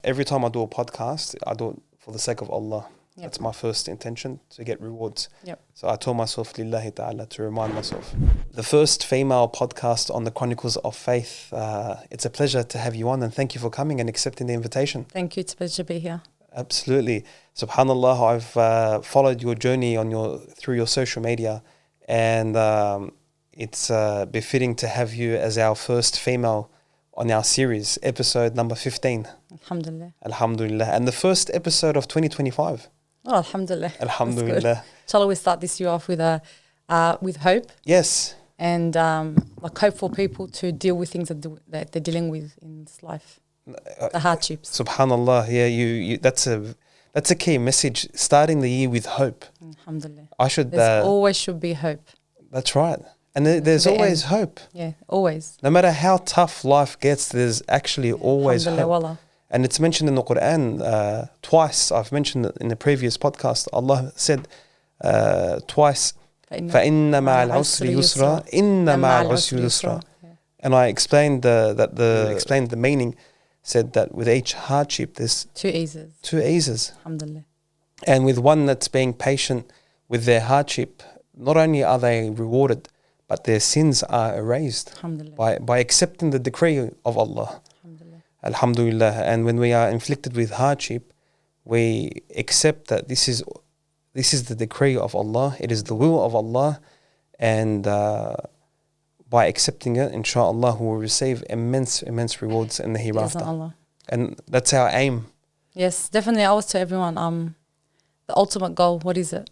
every time I do a podcast, I do it for the sake of Allah. Yep. That's my first intention, to get rewards. Yep. So I told myself, Lillahi ta'ala, to remind myself. The first female podcast on the Chronicles of Faith. It's a pleasure to have you on, and thank you for coming and accepting the invitation. Thank you. It's a pleasure to be here. Absolutely. SubhanAllah, I've followed your journey through your social media, and it's befitting to have you as our first female on our series, episode number 15. Alhamdulillah. Alhamdulillah. And the first episode of 2025. Oh, alhamdulillah. Alhamdulillah. Inshallah, we start this year off with hope. Yes. And like hope for people to deal with things that they're dealing with in this life, the hardships. SubhanAllah. Yeah, you that's a key message. Starting the year with hope. Alhamdulillah. There always should be hope. That's right. And there's always hope. Yeah, always. No matter how tough life gets, there's actually always hope. Wallah. And it's mentioned in the Quran twice. I've mentioned it in the previous podcast. Allah said twice, فَإِنَّ مَعَ الْعُسْرِ يُسْرًا إِنَّ مَعَ الْعُسْرِ يُسْرًا. And I explained explained the meaning, said that with each hardship there's two eases. Alhamdulillah. And with one that's being patient with their hardship, not only are they rewarded, but their sins are erased by accepting the decree of Allah. Alhamdulillah. And when we are inflicted with hardship, we accept that this is the decree of Allah. It is the will of Allah, and by accepting it, inshallah, we will receive immense rewards in the hereafter. Allah. And that's our aim. Yes, definitely. I always tell everyone, the ultimate goal, what is it?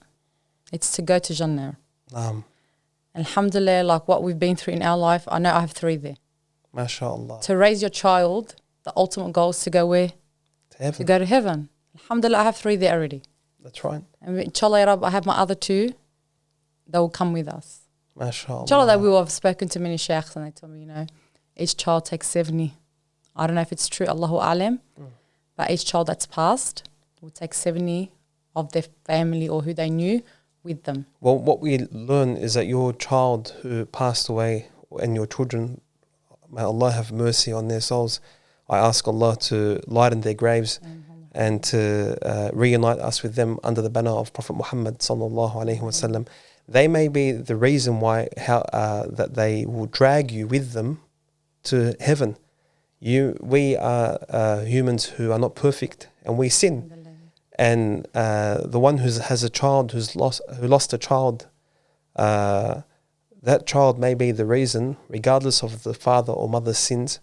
It's to go to Jannah. Alhamdulillah, like what we've been through in our life, I know I have 3 there. MashaAllah. To raise your child, the ultimate goal is to go where? To heaven. To go to heaven. Alhamdulillah, I have 3 there already. That's right. And inshallah, ya Rab, I have my other 2. They will come with us. MashaAllah. Inshallah, that we will have spoken to many sheikhs, and they told me, each child takes 70. I don't know if it's true, Allahu A'lam, but each child that's passed will take 70 of their family or who they knew with them. Well, what we learn is that your child who passed away and your children, may Allah have mercy on their souls. I ask Allah to lighten their graves and to reunite us with them under the banner of Prophet Muhammad sallallahu alaihi wasallam. They may be the reason why that they will drag you with them to heaven. We are humans who are not perfect, and we sin. And the one who has a child who lost a child, that child may be the reason, regardless of the father or mother's sins.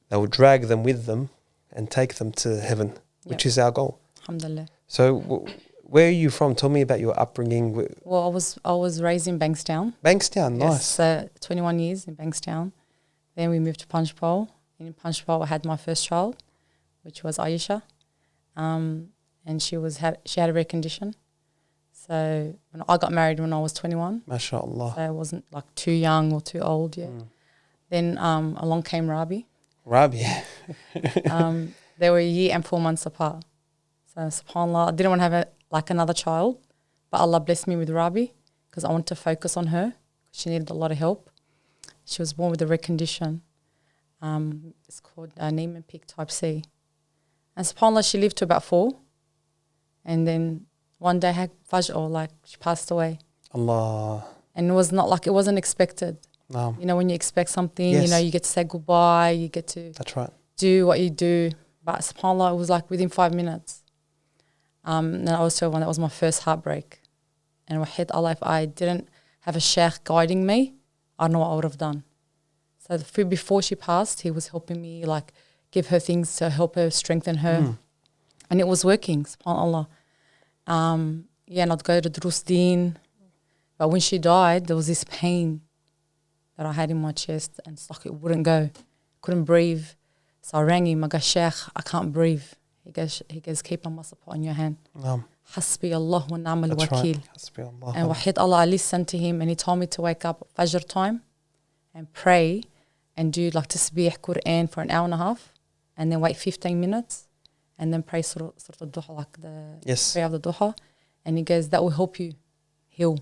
They will drag them with them and take them to heaven, which is our goal. Alhamdulillah. So, where are you from? Tell me about your upbringing. Well, I was raised in Bankstown. Bankstown, nice. So 21 years in Bankstown. Then we moved to Punchbowl. In Punchbowl, I had my first child, which was Aisha. And she had a rare condition. So when I got married when I was 21. MashaAllah. So I wasn't like too young or too old yet. Then along came Rabi. They were a year and 4 months apart. So subhanAllah, I didn't want to have another child, but Allah blessed me with Rabi because I wanted to focus on her. She needed a lot of help. She was born with a rare condition. It's called Niemann-Pick type C. And subhanAllah, she lived to about 4. And then one day, she passed away. Allah. And it was it wasn't expected. No. When you expect something, you get to say goodbye, you get to That's right. do what you do. But subhanAllah, it was within 5 minutes. And I was told that was my first heartbreak. And wahid Allah, if I didn't have a sheikh guiding me, I don't know what I would have done. So before she passed, he was helping me, give her things to help her, strengthen her. And it was working, subhanAllah. And I'd go to Drus Deen. But when she died, there was this pain that I had in my chest, and it's it wouldn't go. Couldn't breathe. So I rang him. I go, Sheikh, I can't breathe. He goes, keep my support on your hand. Hasbi Allah wa ni'mal wakil. And wahid Allah, I listened to him, and he told me to wake up at Fajr time and pray and do tasbih Quran for an hour and a half, and then wait 15 minutes and then pray Surah al-Duha, prayer of the Duha. And he goes, that will help you heal.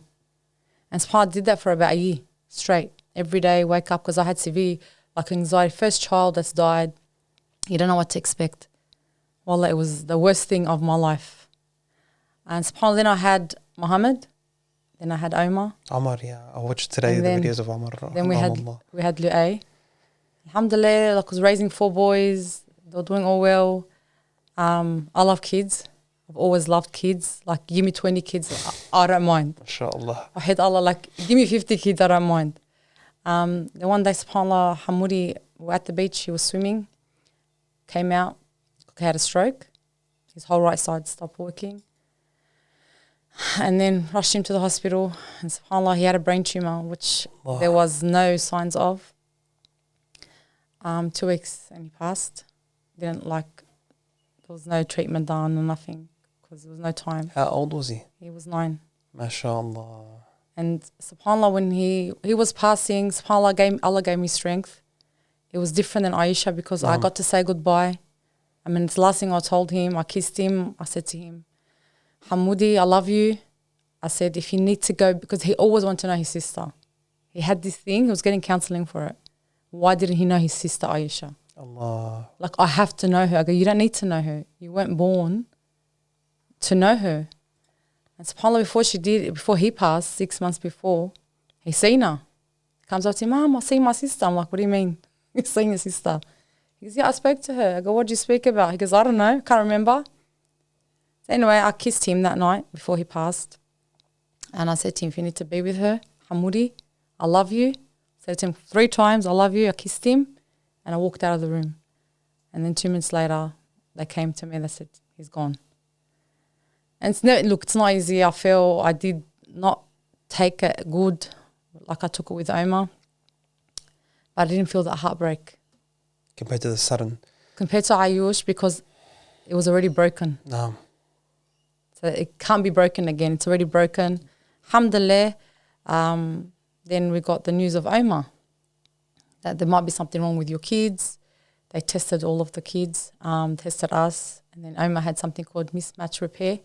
And subhanAllah, I did that for about a year straight. Every day, wake up, because I had severe anxiety. First child that's died, you don't know what to expect. Wallah, it was the worst thing of my life. And subhanAllah, then I had Muhammad, then I had Omar. Omar, yeah. I watched today And the then- videos of Omar. Then we had Lu'ay. Alhamdulillah, like I was raising 4 boys. They were doing all well. I love kids. I've always loved kids. Like, give me 20 kids, I don't mind. MashaAllah. I had Allah, like, give me 50 kids, I don't mind. Then one day, subhanAllah, Hamoudi, we were at the beach, he was swimming, came out, he had a stroke. His whole right side stopped working. And then rushed him to the hospital. And subhanAllah, he had a brain tumor, which there was no signs of. 2 weeks and he passed. There was no treatment done or nothing because there was no time. How old was he? He was 9. MashaAllah. And subhanAllah, when he was passing, subhanAllah, Allah gave me strength. It was different than Aisha because I got to say goodbye. I mean, it's the last thing I told him. I kissed him. I said to him, Hamoudi, I love you. I said, if you need to go, because he always wanted to know his sister. He had this thing. He was getting counseling for it. Why didn't he know his sister Aisha? Allah. Like, I have to know her. I go, you don't need to know her. You weren't born to know her. And subhanAllah, before he passed, 6 months before, he seen her. Comes up to me, Mom, I see my sister. I'm like, what do you mean? You're seeing your sister? He goes, yeah, I spoke to her. I go, what did you speak about? He goes, I don't know. Can't remember. So anyway, I kissed him that night before he passed. And I said to him, if you need to be with her, Hamoudi, I love you. Said to him 3 times, I love you. I kissed him. And I walked out of the room. And then 2 minutes later, they came to me and they said, he's gone. And it's not easy. I feel I did not take it good like I took it with Omar. But I didn't feel that heartbreak. Compared to the sudden. Compared to Ayush, because it was already broken. No. So it can't be broken again. It's already broken. Alhamdulillah. Then we got the news of Omar, that there might be something wrong with your kids. They tested all of the kids, tested us. And then Omar had something called mismatch repair,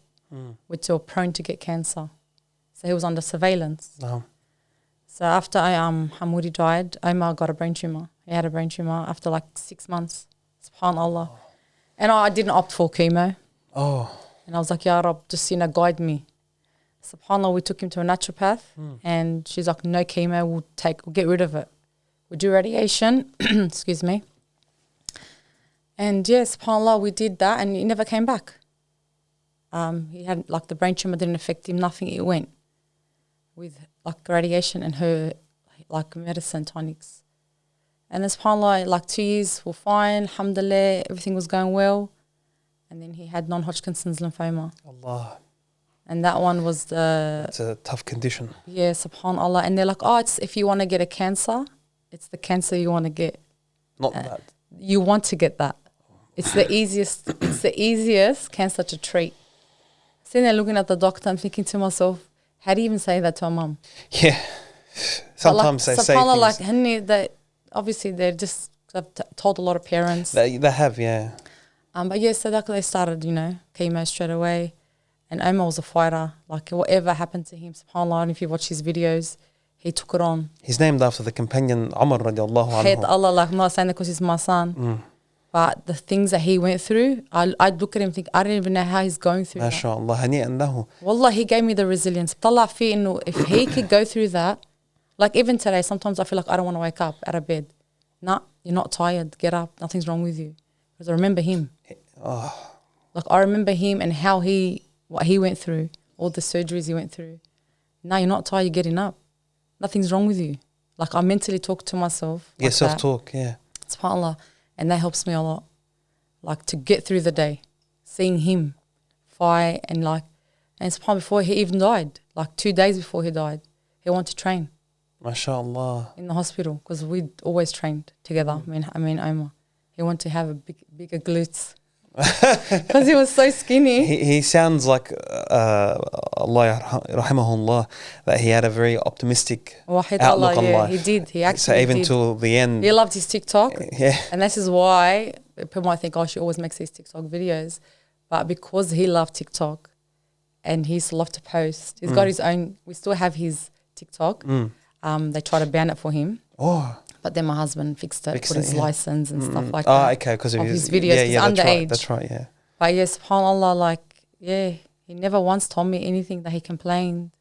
which were prone to get cancer. So he was under surveillance. No. So after Hamoudi died, Omar got a brain tumor. He had a brain tumor after like 6 months. SubhanAllah. And I didn't opt for chemo. Oh. And I was like, Ya Rab, just, guide me. SubhanAllah, we took him to a naturopath and she's like, no chemo, we'll get rid of it. We'll do radiation, excuse me. And yeah, SubhanAllah, we did that and he never came back. He had, like, the brain tumor didn't affect him, nothing, it went with, like, radiation and her, like, medicine tonics. And then SubhanAllah, like 2 years were fine, alhamdulillah, everything was going well. And then he had non-Hodgkin's lymphoma. Allah. And that one was It's a tough condition. Yeah, subhanAllah. And they're like, it's if you want to get a cancer, it's the cancer you want to get. Not that. You want to get that. It's the easiest cancer to treat. Sitting there looking at the doctor, I'm thinking to myself, how do you even say that to a mum? Yeah. Sometimes they say things. Like, Henny, obviously they're just, I've told a lot of parents. They have, yeah. But yeah, so they started, chemo straight away. And Omar was a fighter. Like, whatever happened to him, subhanAllah, and if you watch his videos, he took it on. He's named after the companion Umar radiallahu anhu. Hate Allah, like, I'm not saying that because he's my son. But the things that he went through, I'd look at him and think, I don't even know how he's going through that. MashaAllah, hani'an lahu. Wallah, he gave me the resilience. Tallah fi innu, if he could go through that, like even today, sometimes I feel like I don't want to wake up out of bed. Nah, you're not tired. Get up. Nothing's wrong with you. Because I remember him. Like, I remember him and what he went through, all the surgeries he went through. Now you're not tired, you're getting up. Nothing's wrong with you. Like, I mentally talk to myself. Yeah, self-talk, yeah. SubhanAllah. And that helps me a lot. Like, to get through the day, seeing him fight and SubhanAllah, before he even died, like 2 days before he died, he wanted to train. MashaAllah. In the hospital, because we'd always trained together, I mean Omar. He wanted to have bigger glutes. Because he was so skinny. He sounds like Allah rahimahullah, that he had a very optimistic outlook on life. He did. He actually so even till the end. He loved his TikTok. Yeah. And this is why people might think, she always makes these TikTok videos. But because he loved TikTok and he used to love to post, he's got his own, we still have his TikTok. They try to ban it for him. Oh. But then my husband fixed his license and stuff like that. Oh, okay, because of his videos. Yeah, underage. That's right, yeah. But yeah, subhanAllah, like, yeah, he never once told me anything that he complained.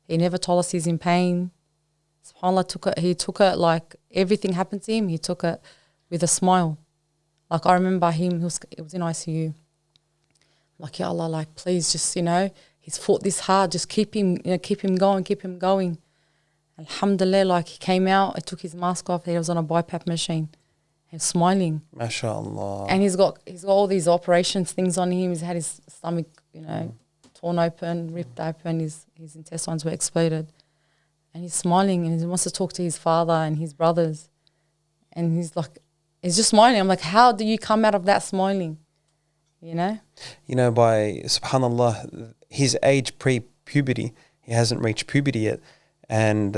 He never told us he's in pain. SubhanAllah, he took it like everything happened to him, he took it with a smile. Like I remember him, he was in ICU. Like, ya Allah, like please just, he's fought this hard, just keep him going. Alhamdulillah, like he came out, I took his mask off, he was on a BiPAP machine. He was smiling. MashaAllah. And he's got all these operations, things on him. He's had his stomach, torn open, ripped open, his intestines were exploded. And he's smiling and he wants to talk to his father and his brothers. And he's just smiling. I'm like, how do you come out of that smiling? By subhanAllah, his age pre-puberty, he hasn't reached puberty yet. And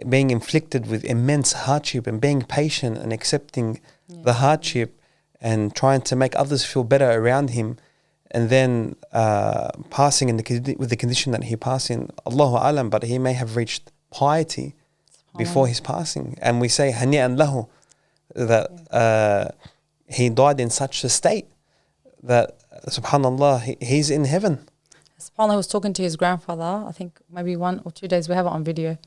being inflicted with immense hardship and being patient and accepting the hardship and trying to make others feel better around him. And then passing with the condition that he passed in, Allahu Alam, but he may have reached piety before his passing. And we say, Hani'an lahu, that he died in such a state that, subhanAllah, he's in heaven. SubhanAllah, he was talking to his grandfather, I think maybe 1 or 2 days, we have it on video.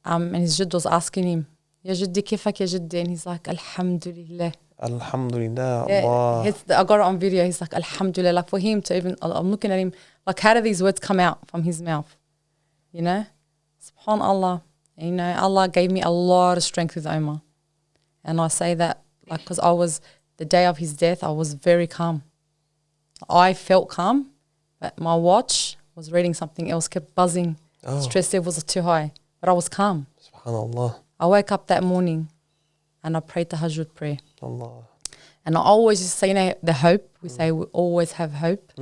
And his Judd was asking him, Ya Juddi, kifak ya Juddi? And he's like, Alhamdulillah. Alhamdulillah, yeah, Allah. I got it on video. He's like, Alhamdulillah. Like for him to even, I'm looking at him, like how do these words come out from his mouth? SubhanAllah. Allah gave me a lot of strength with Omar. And I say that like because the day of his death, I was very calm. I felt calm, but my watch was reading something else, kept buzzing. Stress levels are too high. But I was calm. SubhanAllah. I woke up that morning and I prayed the Hajj prayer. Allah. And I always just say, the hope, we say we always have hope.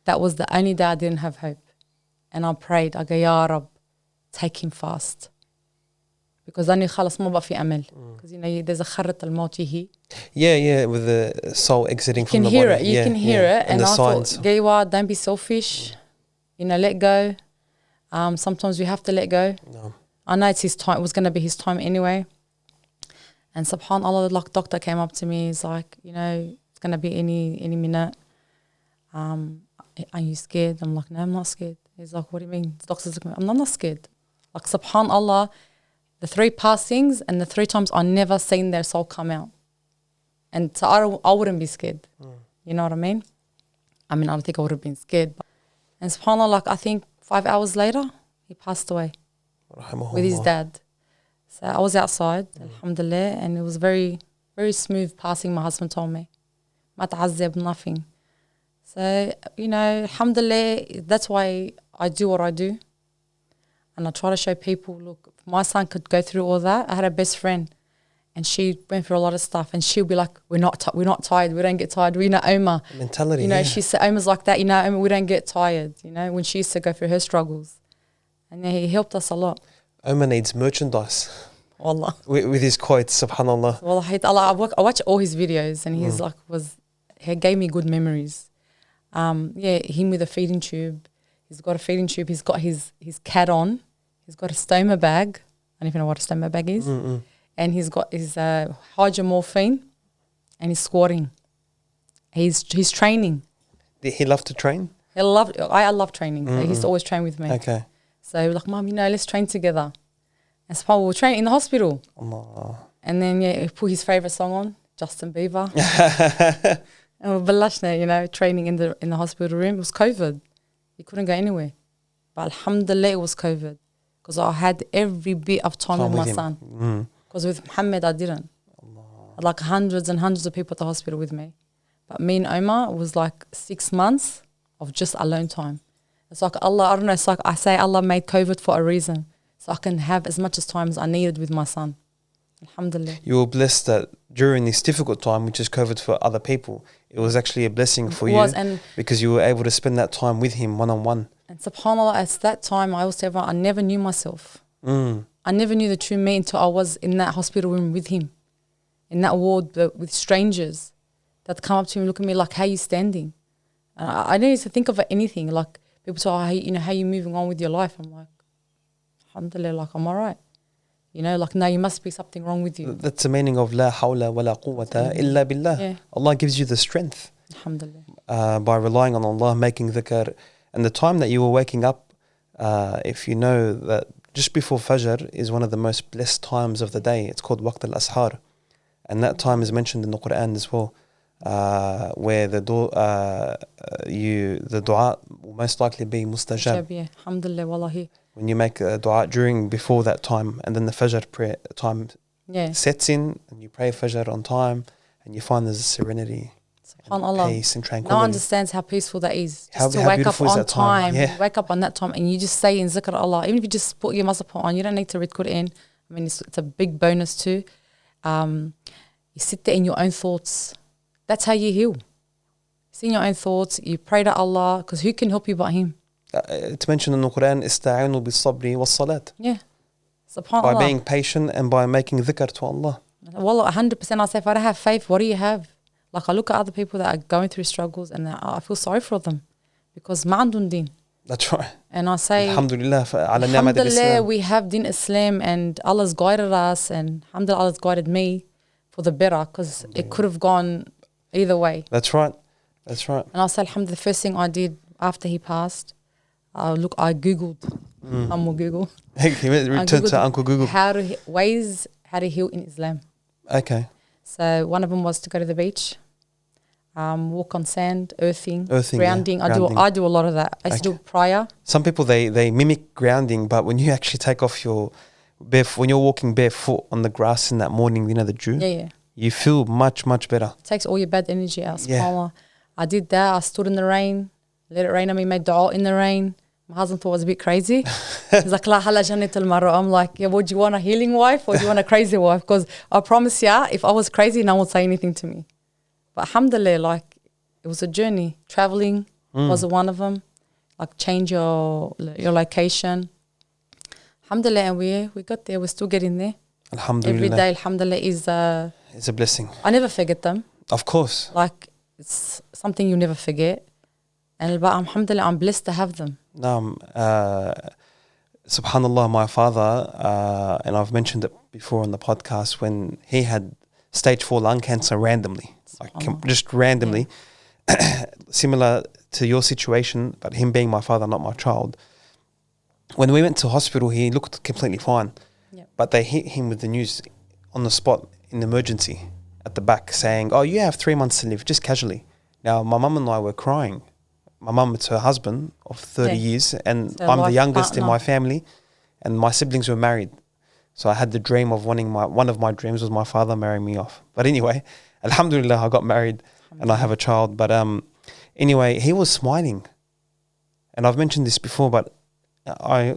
That was the only day I didn't have hope. And I prayed, I go, Ya Rab, take him fast. Because then khalas ma ba fi amal. Because there's a kharrat al-maut here. Yeah, with the soul exiting from the body. You can hear it. And the I signs. thought, Giwa, don't be selfish. Let go. Sometimes we have to let go. No. I know it's his time. It was going to be his time anyway. And subhanAllah, the doctor came up to me. He's like, it's going to be any minute. Are you scared? I'm like, no, I'm not scared. He's like, what do you mean? The doctor's looking at me. I'm not scared. Like, subhanAllah, the 3 passings and the 3 times I never seen their soul come out. And so I wouldn't be scared. You know what I mean? I don't think I would have been scared. And subhanAllah, like, I think 5 hours later, he passed away with his dad. So I was outside, alhamdulillah, and it was very, very smooth passing, my husband told me. Ma ta'azzab, nothing. So, alhamdulillah, that's why I do what I do. And I try to show people, look, if my son could go through all that. I had a best friend and she went through a lot of stuff and she'll be like, we're not tired, we don't get tired. We know Omar. Mentality, she said, Omar's like that, Omar, we don't get tired, when she used to go through her struggles. And he helped us a lot. Omar needs merchandise. Wallah. With his quotes, subhanAllah. Wallah, I watch all his videos and he's he gave me good memories. Him with a feeding tube. He's got a feeding tube. He's got his cat on. He's got a stoma bag. I don't even know what a stoma bag is. And he's got his Hajj morphine and he's squatting. He's training. Did he love to train? I love training. So he used to always train with me. Okay. So we're like, Mom, let's train together. And so we'll train in the hospital. Allah. And then he put his favourite song on, Justin Bieber. And we're balashna, training in the hospital room. It was COVID. He couldn't go anywhere. But alhamdulillah, it was COVID. Because I had every bit of time with my son. Because with Muhammad, I didn't. Allah. I had like hundreds and hundreds of people at the hospital with me. But me and Omar, it was like 6 months of just alone time. It's like Allah, I don't know, it's like I say Allah made COVID for a reason. So I can have as much as time as I needed with my son. Alhamdulillah. You were blessed that during this difficult time, which is COVID for other people, it was actually a blessing for you because you were able to spend that time with him one-on-one. And subhanAllah, at that time, I always say, I never knew myself. I never knew the true me until I was in that hospital room with him, in that ward with strangers that come up to me and look at me like, how are you standing? And I didn't used to think of anything. Like, people say, how are you moving on with your life? I'm like, alhamdulillah, like, I'm all right. Like, no, you must be something wrong with you. That's the meaning of la hawla wa la quwwata illa billah. Yeah. Allah gives you the strength. Alhamdulillah. by relying on Allah, making dhikr. And the time that you were waking up, if you know that just before Fajr is one of the most blessed times of the day. It's called Waqt al-Ashar. And that time is mentioned in the Quran as well, where the dua will most likely be mustajab. Yeah. Alhamdulillah, wallahi. When you make a dua before that time, and then the Fajr prayer time sets in, and you pray Fajr on time, and you find there's a serenity, and peace and tranquility. No one understands how peaceful that is. How to wake up on time. Yeah. You wake up on that time and you just say in zikr Allah, even if you just put your mazhab on, you don't need to read Quran. I mean, it's a big bonus too. You sit there in your own thoughts. That's how you heal. See in your own thoughts. You pray to Allah, because who can help you but Him? It's mentioned in the Quran, "Ista'inu bis-sabri was-salat." Yeah. SubhanAllah. By being patient and by making dhikr to Allah. Wallah, 100%. I say, if I don't have faith, what do you have? Like, I look at other people that are going through struggles and I feel sorry for them because ma'andun din. That's right. And I say, Alhamdulillah, we have din Islam and Allah's guided us, and alhamdulillah, Allah's guided me for the better, because it could have gone either way. That's right. That's right. And I say, alhamdulillah, the first thing I did after he passed, I Googled. Uncle Google. He returned to Uncle Google. Ways how to heal in Islam. Okay. So one of them was to go to the beach, walk on sand, earthing, grounding. Yeah, I do a lot of that. I used to do it prior. Some people they mimic grounding, but when you actually take off your when you're walking barefoot on the grass in that morning, you know, the dew. Yeah. You feel much better. It takes all your bad energy out. Yeah. I did that. I stood in the rain, let it rain on me, made dua in the rain. My husband thought I was a bit crazy. He's like, La hala jannat al-mar'a. I'm like, yeah, would you want a healing wife or do you want a crazy wife? Because I promise ya, if I was crazy, no one would say anything to me. But alhamdulillah, like, it was a journey. Traveling was one of them. Like, change your location. Alhamdulillah, and we got there. We're still getting there. Alhamdulillah. Every day, alhamdulillah, is it's a blessing. I never forget them. Of course. Like, it's something you never forget. And but alhamdulillah, I'm blessed to have them. Subhanallah, my father, and I've mentioned it before on the podcast, when he had stage 4 lung cancer randomly, just randomly, similar to your situation, but him being my father, not my child. When we went to hospital, he looked completely fine, but they hit him with the news on the spot in emergency at the back saying, oh, you have 3 months to live, just casually. Now, my mum and I were crying. My mum, it's her husband of 30 years, and so I'm the youngest in my family, and my siblings were married. So I had the dream of one of my dreams was my father marrying me off. But anyway, alhamdulillah, I got married and I have a child. But anyway, he was smiling. And I've mentioned this before, but I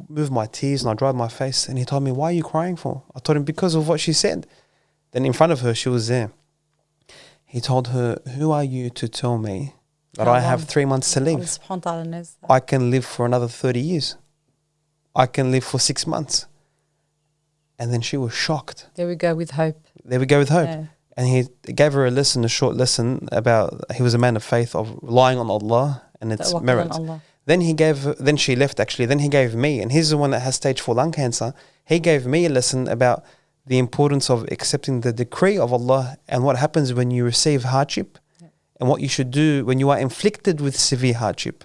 moved my tears and I dried my face, and he told me, why are you crying for? I told him, because of what she said. Then in front of her, she was there. He told her, who are you to tell me that I have 3 months to live? I can live for another 30 years. I can live for 6 months. And then she was shocked. There we go with hope. Yeah. And he gave her a short lesson about he was a man of faith, of relying on Allah and its merits. Then she left actually. Then he gave me, and he's the one that has stage 4 lung cancer. He gave me a lesson about the importance of accepting the decree of Allah and what happens when you receive hardship and what you should do when you are inflicted with severe hardship.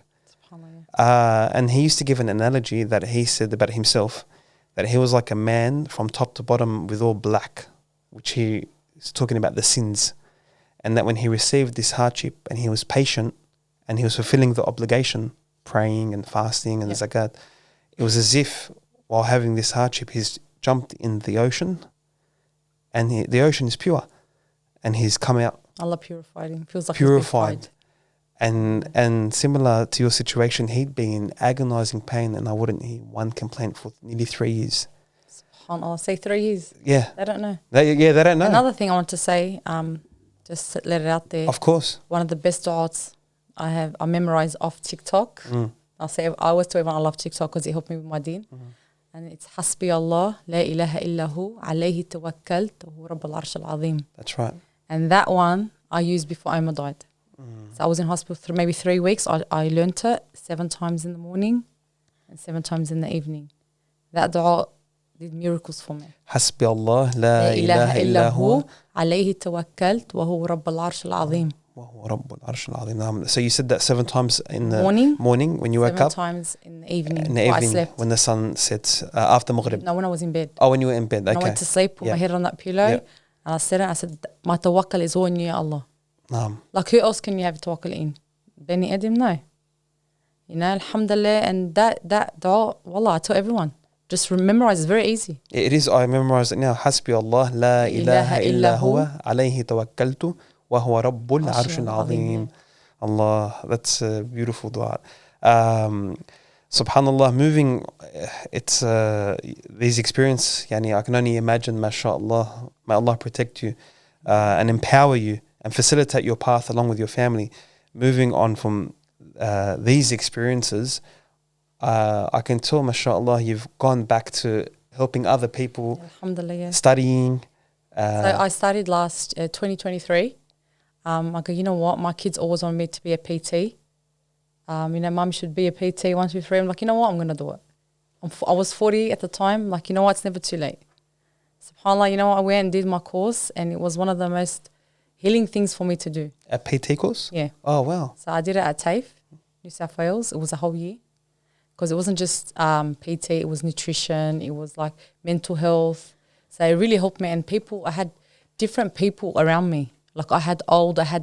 And he used to give an analogy that he said about himself, that he was like a man from top to bottom with all black, which he is talking about the sins. And that when he received this hardship and he was patient and he was fulfilling the obligation, praying and fasting and zakat, it was as if while having this hardship, he's jumped in the ocean, and the ocean is pure, and he's come out. Allah purified him. Feels like purified. And similar to your situation, he'd be in agonizing pain, and I wouldn't hear one complaint for nearly 3 years. SubhanAllah, say 3 years. Yeah. They don't know. They don't know. Another thing I want to say, just let it out there. Of course. One of the best du'as I memorized off TikTok. I always tell everyone I love TikTok because it helped me with my deen. And it's Hasbi Allah, La ilaha illahu, alayhi tawakkaltu, Rabbul Arsh al-Azim. That's right. And that one I used before Omar died. So I was in hospital for maybe 3 weeks. I learnt it 7 times in the morning and 7 times in the evening. That dua did miracles for me. حسبي الله لا إله إلا هو عليه توكلت وهو رب العرش العظيم. وهو رب العرش العظيم. So you said that 7 times in the morning when you wake 7 up. times in the evening. In the before evening I slept. when the sun sets after Maghrib. No, when I was in bed. Oh, when you were in bed. Okay. When I went to sleep, put my head on that pillow, and I said it. I said, "My tawakkul is on you, Allah." Like who else can you have tawakkul in? Bani Adam, no. You know, alhamdulillah, and that dua, wallah, I tell everyone, just memorize. It's very easy. It is. I memorize it now. حسبي الله لا إله إلا هو عليه توكلت وهو رب العرش العظيم. Allah, that's a beautiful dua. Subhanallah, moving, it's these experiences, I can only imagine, mashallah, may Allah protect you and empower you and facilitate your path along with your family. Moving on from these experiences, I can tell, mashallah, you've gone back to helping other people, alhamdulillah, studying. So I studied last 2023. I go, you know what, my kids always want me to be a PT. Mum should be a PT 1, 2, 3. I'm like, you know what, I'm going to do it. I was 40 at the time. Like, you know what, it's never too late. SubhanAllah, you know what, I went and did my course, and it was one of the most healing things for me to do. A PT course? Yeah. Oh, wow. So I did it at TAFE, New South Wales. It was a whole year. Because it wasn't just PT, it was nutrition, it was like mental health. So it really helped me. And I had different people around me. Like I had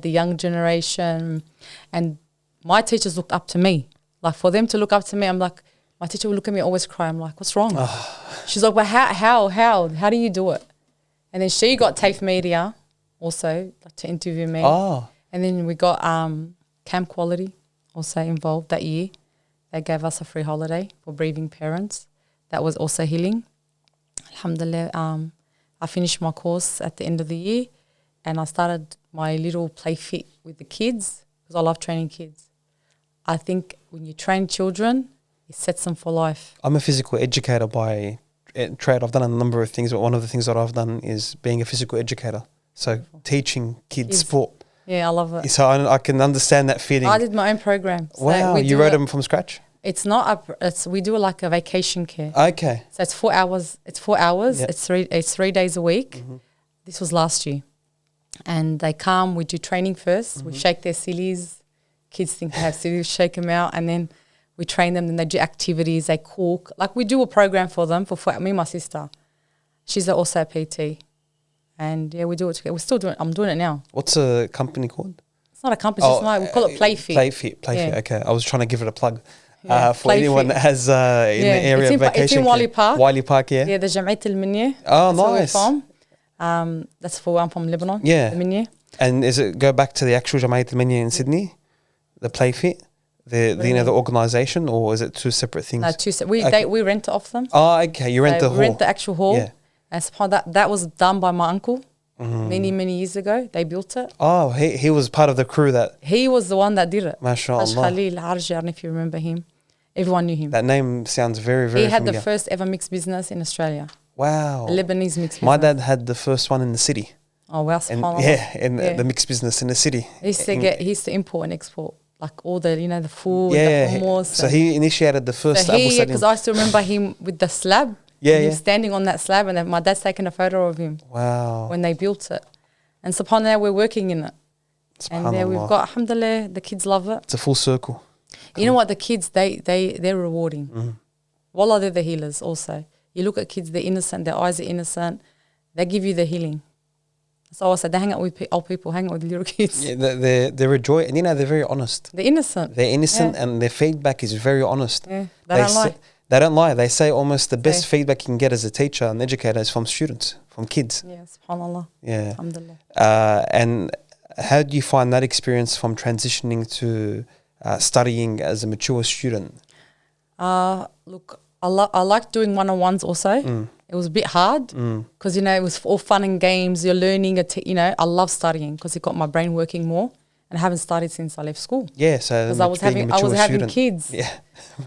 the young generation, and my teachers looked up to me. Like for them to look up to me, I'm like, my teacher would look at me, always cry. I'm like, what's wrong? She's like, well, how do you do it? And then she got TAFE media also, like, to interview me. And then we got Camp Quality also involved that year. They gave us a free holiday for bereaving parents. That was also healing. Alhamdulillah, I finished my course at the end of the year, and I started my little play fit with the kids because I love training kids. I think when you train children, it sets them for life. I'm a physical educator by trade. I've done a number of things, but one of the things that I've done is being a physical educator. So teaching kids sport. Yeah, I love it. So I can understand that feeling. I did my own program. So wow, you wrote them from scratch? It's not we do it like a vacation care. Okay. So it's 4 hours. Yep. It's 3 days a week. Mm-hmm. This was last year. And they come, we do training first. Mm-hmm. We shake their sillies. Kids think they have sillies, shake them out. And then we train them. Then they do activities. They cook. Like we do a program for them, for me and my sister. She's also a PT. And yeah, we do it together. We're still doing it. I'm doing it now. What's a company called? It's not a company. It's just like, we call it Playfit. Playfit. Okay. I was trying to give it a plug. For anyone that has in the area of vacation. It's in Wali Park. Wali Park, yeah. Yeah, the Jam'at al-Minya. Oh, nice. That's I'm from Lebanon. Yeah. The Minya. And is it go back to the actual Jam'at al-Minya in Sydney? The Playfit? The organisation, or is it two separate things? No, two separate. We rent it off them. Oh, okay. You rent the hall. We rent the actual hall. Yeah. And that was done by my uncle many years ago. They built it. Oh, he was part of the crew that... He was the one that did it. MashaAllah. Khalil Hajj, I don't know if you remember him. Everyone knew him. That name sounds very, very familiar. He had the first ever mixed business in Australia. Wow. A Lebanese mixed business. My dad had the first one in the city. Oh, wow. SubhanAllah. The mixed business in the city. He used to import and export. Like all the, the food, the hummus. So he initiated the first Abu Salim. Because I still remember him with the slab. He was standing on that slab, and my dad's taken a photo of him. Wow. When they built it. And subhanAllah, we're working in it. And there we've got, alhamdulillah, the kids love it. It's a full circle. You know what, the kids, they're rewarding. Mm. Wallah, they're the healers also. You look at kids, they're innocent, their eyes are innocent. They give you the healing. So I said, they hang out with old people, hang out with little kids. Yeah, they're a joy, and they're very honest. They're innocent. And their feedback is very honest. Yeah, they don't lie. They don't lie. They say almost the best feedback you can get as a teacher and educator is from students, from kids. Yeah, subhanAllah. Yeah. Alhamdulillah. And how do you find that experience from transitioning to studying as a mature student? Look, I like doing one-on-ones also. Mm. It was a bit hard because, it was all fun and games. You're learning, I love studying because it got my brain working more. And I haven't studied since I left school. Yeah, so because I was having kids. Yeah,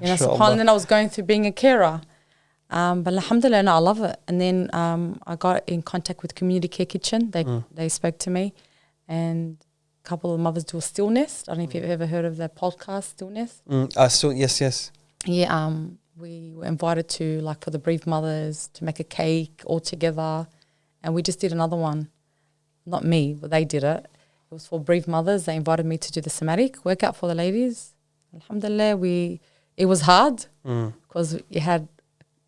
and then I was going through being a carer. But alhamdulillah, I love it. And then I got in contact with Community Care Kitchen. They spoke to me, and a couple of mothers do a Still Nest. I don't know if you've ever heard of the podcast Still Nest. Yes. Yeah, we were invited to, like, for the bereaved mothers to make a cake all together. And we just did another one. Not me, but they did it. It was for bereaved mothers. They invited me to do the Somatic workout for the ladies. Alhamdulillah, it was hard because you had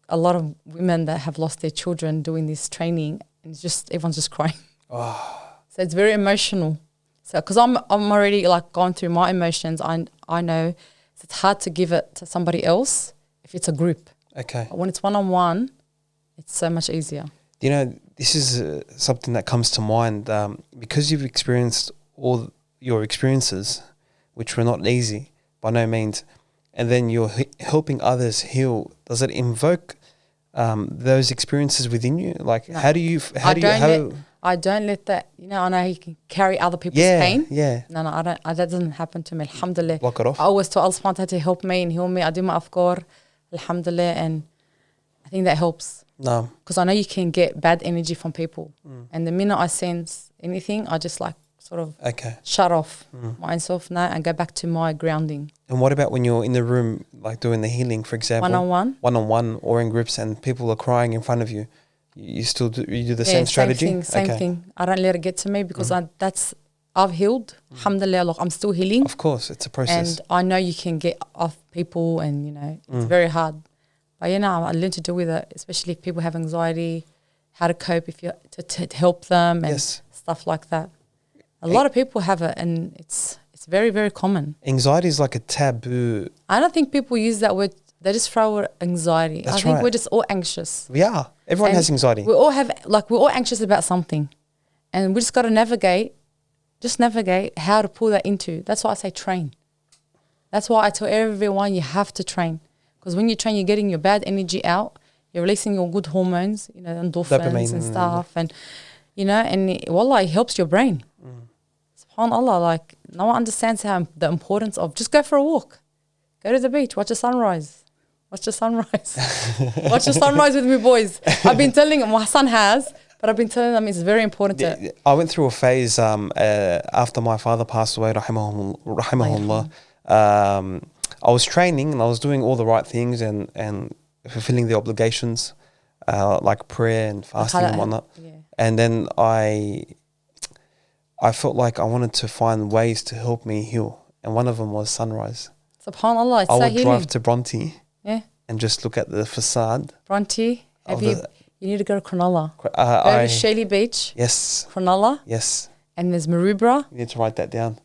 a lot of women that have lost their children doing this training, and it's just everyone's just crying. So it's very emotional. So because I'm already like going through my emotions, I know it's hard to give it to somebody else if it's a group. Okay. But when it's one-on-one, it's so much easier. You know, this is something that comes to mind because you've experienced all your experiences, which were not easy by no means, and then you're helping others heal. Does it invoke those experiences within you? Like, No. how do you? I don't let that. You know, I know you can carry other people's pain. Yeah. No, I don't. That doesn't happen to me. Alhamdulillah. Block it off. I always tell Allah subhanahu wa ta'ala to help me and heal me. I do my afkar, alhamdulillah, and I think that helps. No. Because I know you can get bad energy from people. And the minute I sense anything, I just like sort of shut off myself now and go back to my grounding. And what about when you're in the room, like doing the healing, for example? One-on-one? One-on-one or in groups and people are crying in front of you. You still do, you do the same strategy? Same thing. I don't let it get to me because I've healed. Alhamdulillah, look, I'm still healing. Of course, it's a process. And I know you can get off people and, you know, it's very hard. But, you know, I learned to deal with it, especially if people have anxiety, how to cope to help them and stuff like that. A lot of people have it and it's very, very common. Anxiety is like a taboo. I don't think people use that word. They just throw out anxiety. That's I think right. we're just all anxious. We are. Everyone has anxiety. We're all anxious about something. And we just got to navigate how to pull that into. That's why I say train. That's why I tell everyone you have to train. Because when you train, you're getting your bad energy out. You're releasing your good hormones, you know, endorphins Dopamine and stuff. And, you know, and wallah, it helps your brain. SubhanAllah, like, no one understands the importance of just go for a walk. Go to the beach, watch the sunrise. Watch the sunrise. Watch the sunrise with me, boys. I've been telling them, my son has, but I've been telling them it's very important. I went through a phase after my father passed away, rahimahullah. I was training and I was doing all the right things and fulfilling the obligations, like prayer and fasting and whatnot. Yeah. And then I felt like I wanted to find ways to help me heal. And one of them was sunrise. SubhanAllah, it's I so would healing. drive to Bronte and just look at the facade. Bronte, you need to go to Cronulla. Go to Shelly Beach. Yes. Cronulla. Yes. And there's Maroubra. You need to write that down.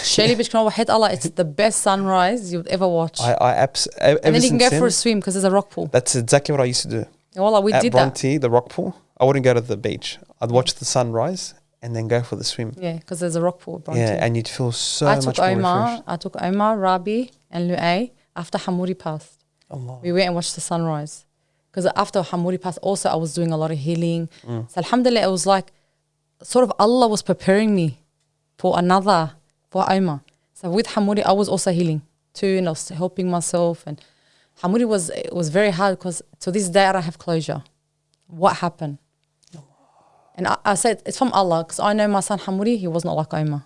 Shelly Beach, Cronulla, Wahed Allah, it's the best sunrise you'll ever watch. And then you can go for a swim because there's a rock pool. That's exactly what I used to do. Wallah, we did Bronte, the rock pool. I wouldn't go to the beach. I'd watch the sunrise and then go for the swim. Yeah, because there's a rock pool at Bronte. Yeah, and you'd feel so much more refreshed. I took Omar, Rabi and Lu'ay after Hamoudi passed. Allah. We went and watched the sunrise. Because after Hamoudi passed, also I was doing a lot of healing. So alhamdulillah, it was like sort of Allah was preparing me for Omar. So with Hamoudi, I was also healing too, and I was helping myself. And Hamoudi was very hard because to this day I don't have closure. What happened? And I said, it's from Allah, because I know my son Hamoudi, he was not like Omar.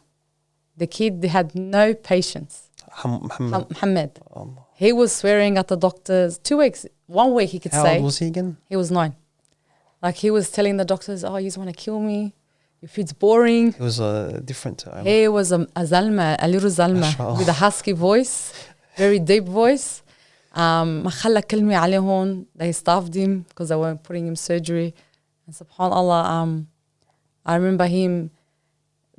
The kid, they had no patience. Muhammad. He was swearing at the doctors. 2 weeks, 1 week he could say. How old was he again? He was 9. Like he was telling the doctors, oh, you just want to kill me. Your food's boring. He was different to Omar. He was a little Zalma with a husky voice, very deep voice. ما خلى كلمة عليهم. They starved him because they weren't putting him surgery. And subhanAllah, I remember him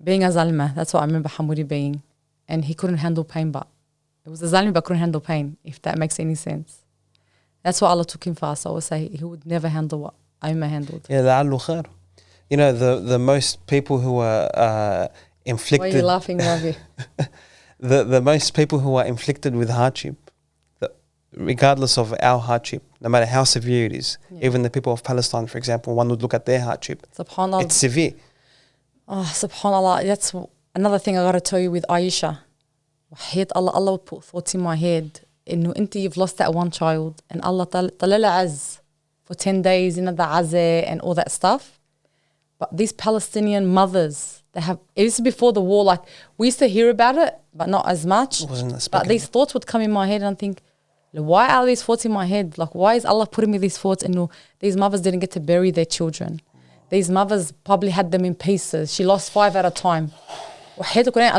being a Zalma. That's what I remember Hamoudi being. And he couldn't handle pain, but it was a Zalma but couldn't handle pain, if that makes any sense. That's why Allah took him fast. I would say he would never handle what Omar handled. Yeah, لعله خير. You know, the most people who are inflicted... Why are you laughing, Ravi? the most people who are inflicted with hardship, regardless of our hardship, no matter how severe it is, even the people of Palestine, for example, one would look at their hardship. SubhanAllah. It's severe. Oh, SubhanAllah. That's another thing I got to tell you with Aisha. Allah would put thoughts in my head. You've lost that one child. And Allah talala az for 10 days, the azeh and all that stuff. But these Palestinian mothers, it was before the war, like we used to hear about it, but not as much. Wasn't but these thoughts would come in my head and I think, Like, why are these thoughts in my head? Like, why is Allah putting me these thoughts? And these mothers didn't get to bury their children. These mothers probably had them in pieces. She lost 5 at a time.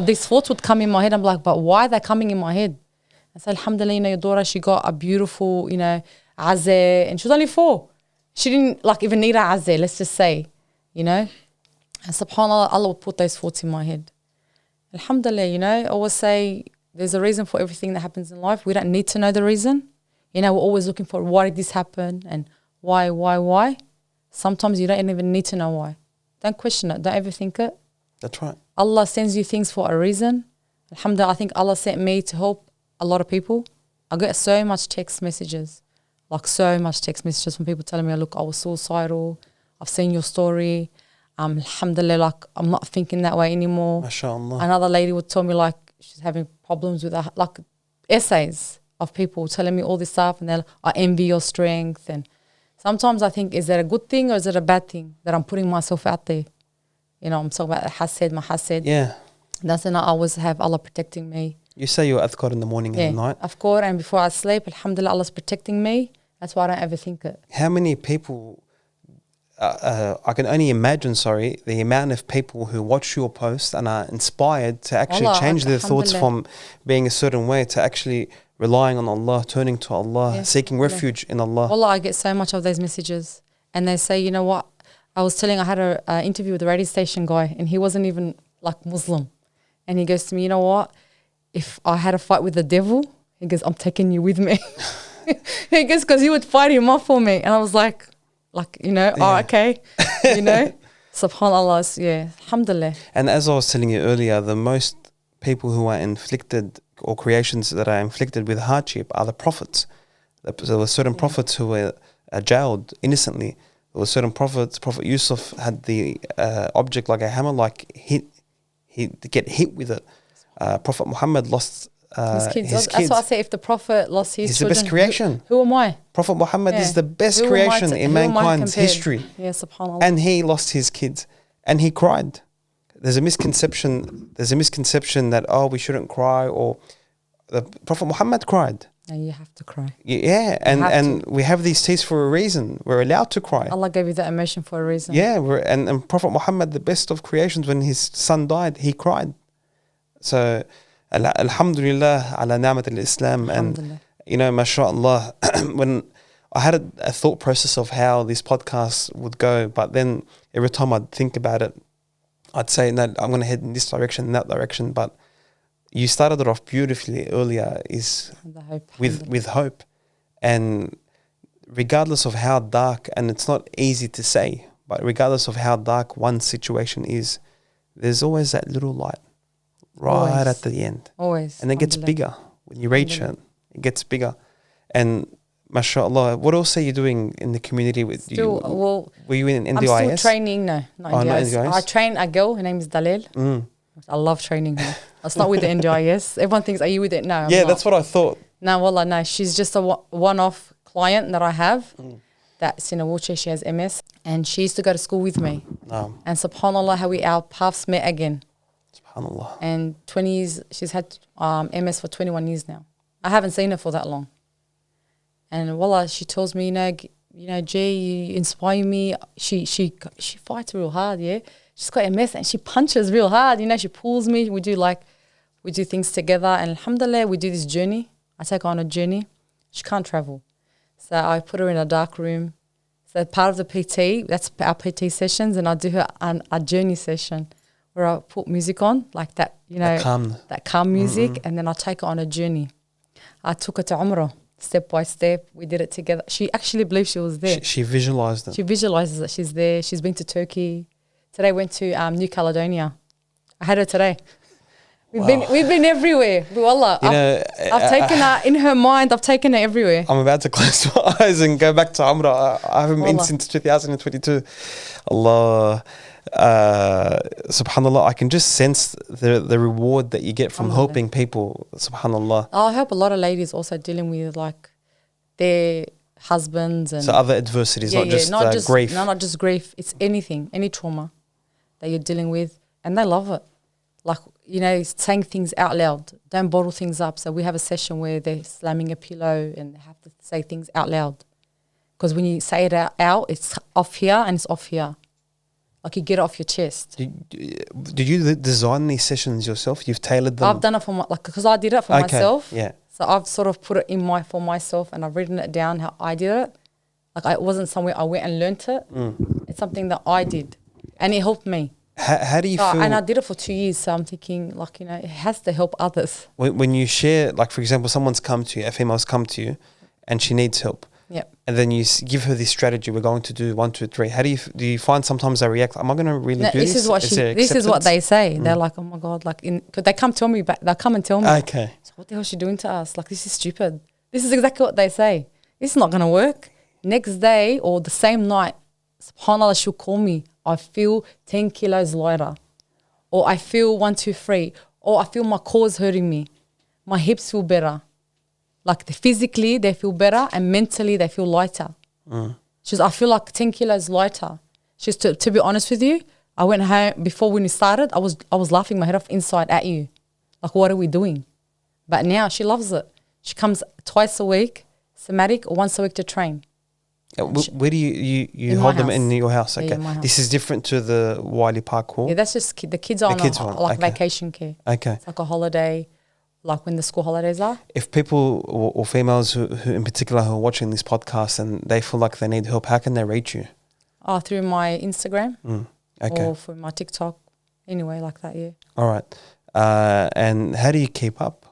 These thoughts would come in my head. I'm like, but why are they coming in my head? I said, alhamdulillah, your daughter, she got a beautiful, azeh, and she was only 4. She didn't even need a azeh, let's just say, And subhanAllah, Allah would put those thoughts in my head. Alhamdulillah, I always say there's a reason for everything that happens in life. We don't need to know the reason. We're always looking for why did this happen and why. Sometimes you don't even need to know why. Don't question it. Don't overthink it. That's right. Allah sends you things for a reason. Alhamdulillah, I think Allah sent me to help a lot of people. I get so much text messages from people telling me, look, I was suicidal. I've seen your story. Alhamdulillah, I'm not thinking that way anymore. MashaAllah. Another lady would tell me she's having problems with essays of people telling me all this stuff, and they're like, I envy your strength. And sometimes I think, is that a good thing or is it a bad thing that I'm putting myself out there? I'm talking about my hased. Yeah. That's when I always have Allah protecting me. You say your adhkar in the morning and the night? Adhkar, and before I sleep, alhamdulillah, Allah's protecting me. That's why I don't overthink it. How many people, I can only imagine, the amount of people who watch your post and are inspired to actually change their thoughts from being a certain way to actually relying on Allah, turning to Allah, seeking refuge in Allah. Wallah, I get so much of those messages. And they say, you know what? I had an interview with a radio station guy, and he wasn't even Muslim. And he goes to me, you know what? If I had a fight with the devil, he goes, I'm taking you with me. He goes, because he would fight him off for me. And I was like, oh, okay. SubhanAllah, alhamdulillah. And as I was telling you earlier, the most people who are inflicted, or creations that are inflicted with hardship, are the prophets. There were certain prophets who were jailed innocently. There were certain prophets. Prophet Yusuf had the object like a hammer, he get hit with it. Prophet Muhammad lost his kids. That's why I say, if the Prophet lost his children, the best creation. Who am I? Prophet Muhammad is the best creation in mankind's history. Yeah, subhanAllah. And he lost his kids, and he cried. There's a misconception that we shouldn't cry, or the Prophet Muhammad cried. And you have to cry. Yeah, and we have these tastes for a reason. We're allowed to cry. Allah gave you that emotion for a reason. Yeah, and Prophet Muhammad, the best of creations, when his son died, he cried. So, alhamdulillah ala ni'mat al-Islam. And, mashallah, when I had a thought process of how this podcast would go, but then every time I'd think about it, I'd say, no, I'm going to head in this direction, that direction, but you started it off beautifully earlier with hope. And regardless of how dark, and it's not easy to say, but regardless of how dark one situation is, there's always that little light right at the end. Always. And it gets bigger. When you reach it, it gets bigger. And mashallah, what else are you doing in the community? Were you in NDIS? I'm still training, no, not NDIS. I train a girl, her name is Dalil. I love training her. It's not with the NDIS. Everyone thinks, are you with it? No, I'm not. That's what I thought. No, wallah, no. She's just a one-off client that I have that's in a wheelchair. She has MS. And she used to go to school with me. And subhanAllah, how our paths met again. SubhanAllah. And 20 years, she's had MS for 21 years now. I haven't seen her for that long. And wallah, she tells me, Jay, you inspire me. She fights real hard, yeah. She's got MS and she punches real hard, she pulls me. We do things together, and alhamdulillah, we do this journey. I take her on a journey. She can't travel. So I put her in a dark room. So part of the PT, that's our PT sessions, and I do her a journey session where I put music on, like that, that calm music, and then I take her on a journey. I took her to Umrah, step by step. We did it together. She actually believed she was there. She visualized it. She visualizes that she's there. She's been to Turkey. Today went to New Caledonia. I had her today. We've been everywhere. Wallah, I've taken her in her mind. I've taken her everywhere. I'm about to close my eyes and go back to Umrah. I haven't been since 2022. Allah, subhanallah, I can just sense the reward that you get from helping people. Subhanallah. I help a lot of ladies also dealing with their husbands and so other adversities, not just grief. No, not just grief. It's anything, any trauma that you're dealing with, and they love it. like, you know, saying things out loud. Don't bottle things up. So we have a session where they're slamming a pillow and they have to say things out loud. Because when you say it out, it's off here and it's off here. Like you get it off your chest. Did you design these sessions yourself? You've tailored them? I've done it for because I did it for myself. Yeah. So I've sort of put it for myself, and I've written it down how I did it. Like it wasn't somewhere I went and learnt it. It's something that I did, and it helped me. How do you feel? And I did it for 2 years, so I'm thinking, like, you know, it has to help others. When you share, like, for example, someone's come to you, a female's come to you, and she needs help. Yep. And then you give her this strategy. We're going to do 1, 2, 3. How do you find sometimes they react? Am I going to really do this? This is what they say. They're like, oh my God, like, cause they come tell me back. They come and tell me. Okay. So what the hell is she doing to us? Like, this is stupid. This is exactly what they say. This is not going to work. Next day or the same night, subhanAllah, she'll call me. I feel 10 kilos lighter. Or I feel 1, 2, 3. Or I feel my core's hurting me. My hips feel better. Like physically they feel better and mentally they feel lighter. She goes, I feel like 10 kilos lighter. She goes, to be honest with you, I went home before when we started, I was laughing my head off inside at you. Like, what are we doing? But now she loves it. She comes twice a week, Somatic, or once a week to train. Where do you hold them in your house? Okay. Yeah, this is different to the Wiley Parkour. Yeah, that's just the kids are on vacation care. Okay. It's like a holiday, like when the school holidays are. If people or females who in particular who are watching this podcast and they feel like they need help, how can they reach you? Through my Instagram. Okay. Or through my TikTok. Anyway, like that, yeah. All right. And how do you keep up?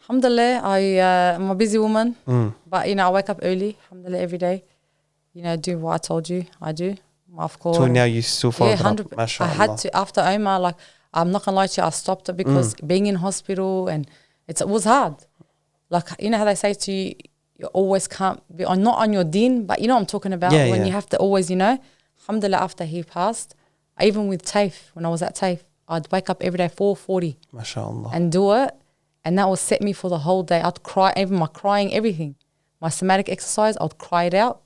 Alhamdulillah, I'm a busy woman. But, you know, I wake up early, alhamdulillah, every day. You know, do what I told you I do. Of course. Till now you still follow it up, mashallah. I had to, after Omar, like, I'm not going to lie to you, I stopped it because being in hospital and it was hard. Like, you know how they say to you, you always can't be not on your deen, but you know what I'm talking about, when you have to always, you know. Alhamdulillah, after he passed, even with TAFE, when I was at TAFE, I'd wake up every day 4:40 mashallah, and do it. And that would set me for the whole day. I'd cry, even my crying, everything. My somatic exercise, I'd cry it out.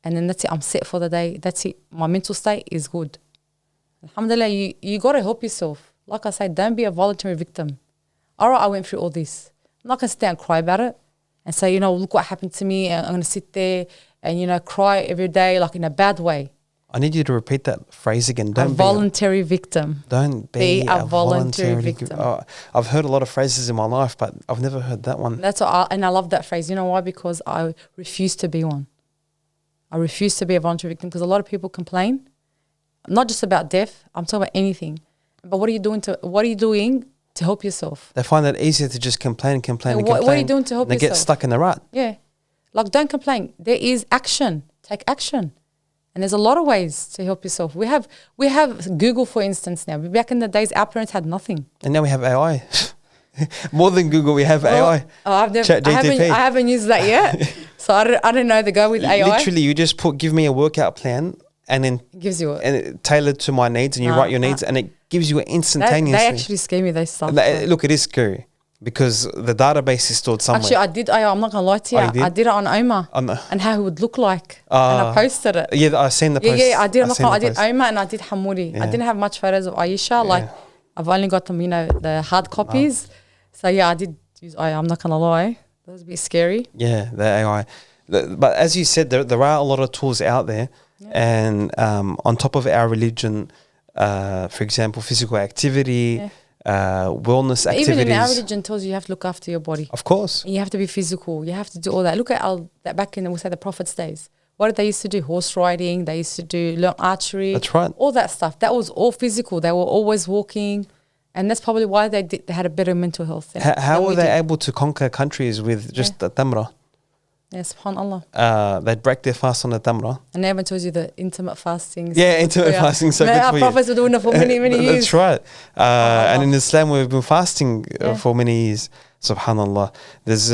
And then that's it, I'm set for the day. That's it. My mental state is good. Alhamdulillah, you got to help yourself. Like I said, don't be a voluntary victim. All right, I went through all this. I'm not going to sit there and cry about it and say, you know, look what happened to me. And I'm going to sit there and, you know, cry every day, like in a bad way. I need you to repeat that phrase again. Don't be a voluntary victim. Don't be a voluntary victim. I've heard a lot of phrases in my life, but I've never heard that one. That's what and I love that phrase. You know why? Because I refuse to be one. I refuse to be a voluntary victim because a lot of people complain, not just about death. I'm talking about anything. But what are you doing to help yourself? They find it easier to just complain. What are you doing to help yourself? They get stuck in the rut. Yeah, like don't complain. There is action. Take action. And there's a lot of ways to help yourself. We have Google, for instance, now. Back in the days, our parents had nothing. And now we have AI. More than Google, we have AI. I haven't used that yet. So I don't know the go with AI. Literally, you just give me a workout plan and then it gives you and tailored to my needs, and you write your needs, and it gives you instantaneously. They actually scare me, those stuff. Look, it is scary. Because the database is stored somewhere. Actually, I'm not going to lie to you. I did it on Omar and how it would look like. And I posted it. Yeah, I seen the post. Yeah, I did. I did Omar and I did Hamoudi. Yeah. I didn't have much photos of Aisha. Yeah. Like, I've only got them, you know, the hard copies. So, yeah, I did use AI. I'm not going to lie. That was a bit scary. Yeah, the AI. But as you said, there are a lot of tools out there. Yeah. And on top of our religion, for example, physical activity, wellness activities. Even in our religion tells you have to look after your body. Of course. And you have to be physical. You have to do all that. Look at that back in, we say, the Prophet's days. What did they used to do? Horse riding. They used to learn archery. That's right. All that stuff. That was all physical. They were always walking. And that's probably why they had a better mental health. How were they able to conquer countries with just the tamra? Yeah, subhanAllah. They'd break their fast on the tamra. And everyone tells you the intimate fasting. Yeah, intimate fasting. So good our for prophets were doing it for many, many years. That's right. And in Islam, we've been fasting for many years. Subhanallah. There's,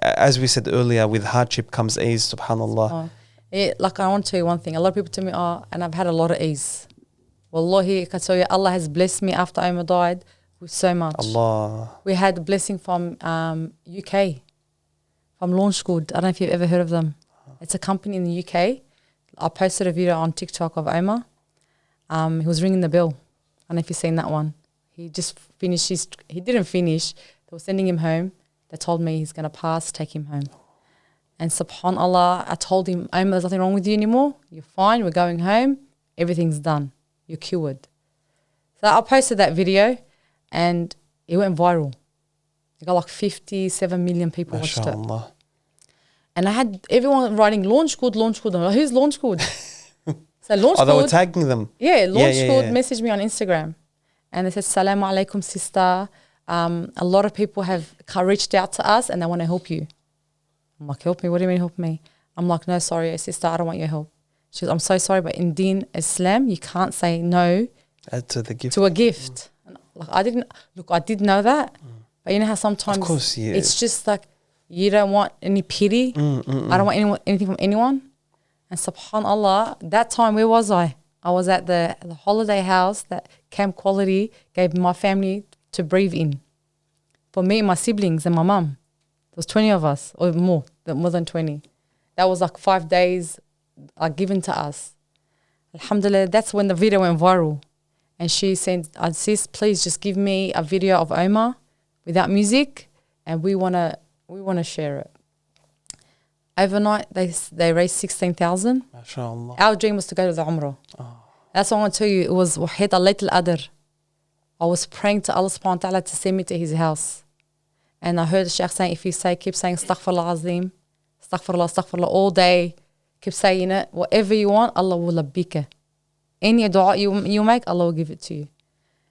as we said earlier, with hardship comes ease. Subhanallah. Like, I want to tell you one thing. A lot of people tell me, and I've had a lot of ease. Wallahi, I can tell you, Allah has blessed me after Omar died with so much. Allah. We had a blessing from UK. From Launch Good. I don't know if you've ever heard of them. It's a company in the UK. I posted a video on TikTok of Omar. He was ringing the bell. don't know if you've seen that one. He just finished he didn't finish. They were sending him home. They told me he's going to pass, take him home. And subhanAllah, I told him, Omar, there's nothing wrong with you anymore. You're fine. We're going home. Everything's done. You're cured. So I posted that video and it went viral. It got like 57 million people watched it. And I had everyone writing, launch good, launch good. I'm like, who's launch good? So launch good. They were tagging them. Yeah, launch good messaged me on Instagram. And they said, Salaam alaikum, sister. A lot of people have reached out to us and they want to help you. I'm like, help me? What do you mean help me? I'm like, no, sorry, sister, I don't want your help. She goes, I'm so sorry, but in Deen Islam, you can't say no to the gift. To a gift. And like I did know that. But you know how sometimes of course, yeah. It's just like, you don't want any pity. I don't want anything from anyone. And subhanAllah, that time, where was I? I was at the holiday house that Camp Quality gave my family to breathe in. For me and my siblings and my mum. There was 20 of us, or more than 20. That was like 5 days given to us. Alhamdulillah, that's when the video went viral. And she said, sis, please just give me a video of Omar without music, and we want to share it. Overnight, they raised 16,000. MashaAllah. Our dream was to go to the Umrah. That's what I want to tell you. It was Wahid Layt al-Adr. I was praying to Allah subhanahu wa ta'ala to send me to his house. And I heard the Shaykh saying, if you keep saying Astaghfirullah Azim, Astaghfirullah all day, keep saying it, whatever you want, Allah will labbika. Any dua you make, Allah will give it to you.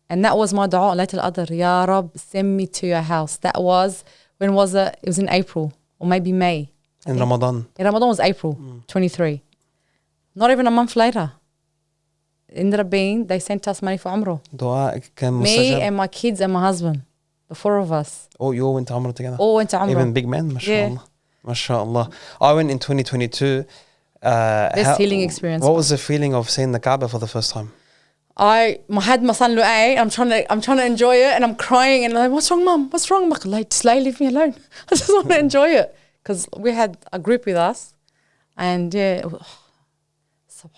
And that was my dua, Layt al-Adr. Ya Rab, send me to your house. That was, when was it? It was in April or maybe May. In Ramadan. In Ramadan was April 23. Not even a month later. Ended up being, they sent us money for Umrah. Dua كان Me mustajab. and my kids and my husband. The 4 of us. Oh, you all went to Umrah together? All went to Umrah. Even big men, MashaAllah. Yeah. MashaAllah. I went in 2022. Best healing experience. What was the feeling of seeing the Kaaba for the first time? I had my son Lu'ay. I'm trying to enjoy it, and I'm crying, and I'm like, what's wrong, Mum? What's wrong? I'm like, just leave me alone. I just want to enjoy it. Because we had a group with us, and subhanAllah,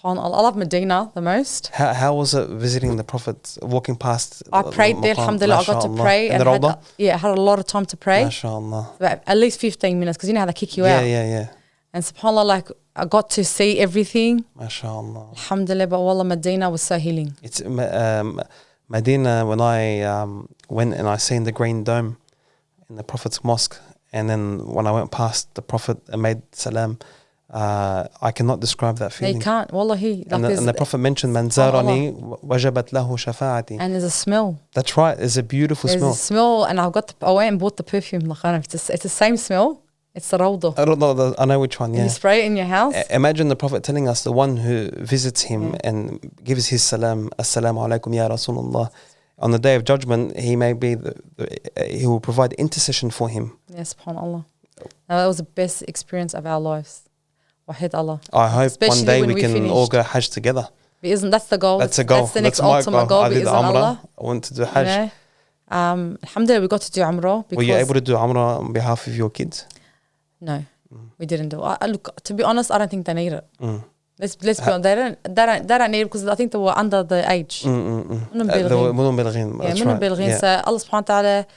I love Medina the most. How was it visiting the Prophet, walking past? I prayed there, alhamdulillah. I got to pray. In the Rawdah? I had a lot of time to pray. MashaAllah. About at least 15 minutes, because you know how they kick you out. Yeah. And subhanAllah, like, I got to see everything. MashaAllah. Alhamdulillah, but wallah, Medina was so healing. It's Medina, when I went and I seen the green dome in the Prophet's mosque, and then when I went past the Prophet and made salam, I cannot describe that feeling. You can't, wallahi. And the Prophet mentioned, Man zarani wajabat lahu shafa'ati. And there's a smell. That's right, there's a beautiful smell. There's a smell, and I went and bought the perfume. Like, I don't know, it's the same smell. It's the Rawdah. I don't know, I know which one, yeah. You spray it in your house. Imagine the Prophet telling us, the one who visits him and gives his salam, Assalamu alaikum ya Rasulullah. On the day of judgment, he may be, he will provide intercession for him. Yes, subhanAllah. That was the best experience of our lives. Wahid Allah. I hope Especially one day when we can finished. all go Hajj together. That's the goal. That's a goal. That's the next my ultimate goal. I did Allah. I want to do Hajj. You know? Alhamdulillah, we got to do Umrah. Were you able to do Umrah on behalf of your kids? No, we didn't do it. Look, to be honest, I don't think they need it. Let's be honest. They don't need it because I think they were under the age. That's right. So Allah subhanahu wa ta'ala,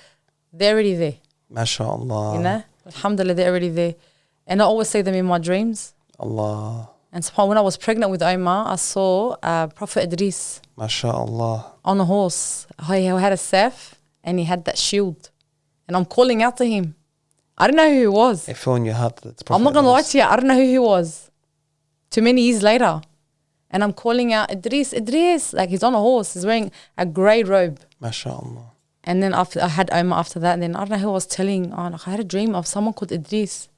they're already there. MashaAllah. You know? Alhamdulillah, they're already there. And I always see them in my dreams. Allah. And subhanAllah, when I was pregnant with Omar, I saw Prophet Idris. MashaAllah. On a horse. He had a staff and he had that shield. And I'm calling out to him. I don't know who he was. It fell in your heart that it's Prophet I'm not going to lie Idris. to you. I don't know who he was. Too many years later. And I'm calling out, Idris. Like, he's on a horse. He's wearing a grey robe. MashaAllah. And then I had Omar after that. And then I don't know who I was telling. I had a dream of someone called Idris.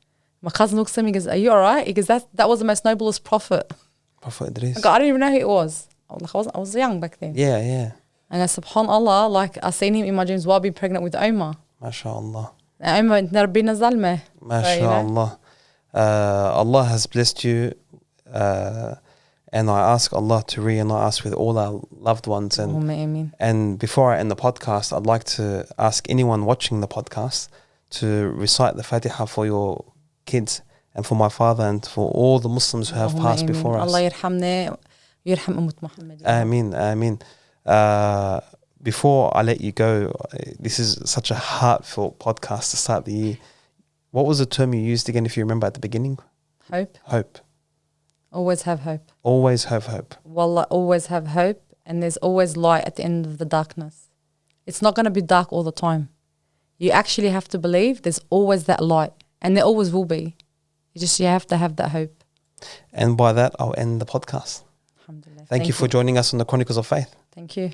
My cousin looks at me and goes, are you all right? He goes, that was the most noblest prophet. Prophet Idris. I don't even know who it was. I was young back then. Yeah. And I said, subhanAllah, like, I seen him in my dreams while being pregnant with Omar. MashaAllah. Omar, Rabbina Zalmeh. MashaAllah. Allah has blessed you. And I ask Allah to reunite us with all our loved ones. And before I end the podcast, I'd like to ask anyone watching the podcast to recite the Fatiha for your kids and for my father and for all the Muslims who have passed before us. Allah yarhamna, yarham Ummah Muhammad. Ameen. Before I let you go, this is such a heartfelt podcast to start the year. What was the term you used again, if you remember at the beginning? Hope. Hope. Always have hope. Always have hope. Wallah, always have hope. And there's always light at the end of the darkness. It's not going to be dark all the time. You actually have to believe there's always that light. And there always will be. You have to have that hope. And by that, I'll end the podcast. Alhamdulillah. Thank you for joining us on the Chronicles of Faith. Thank you.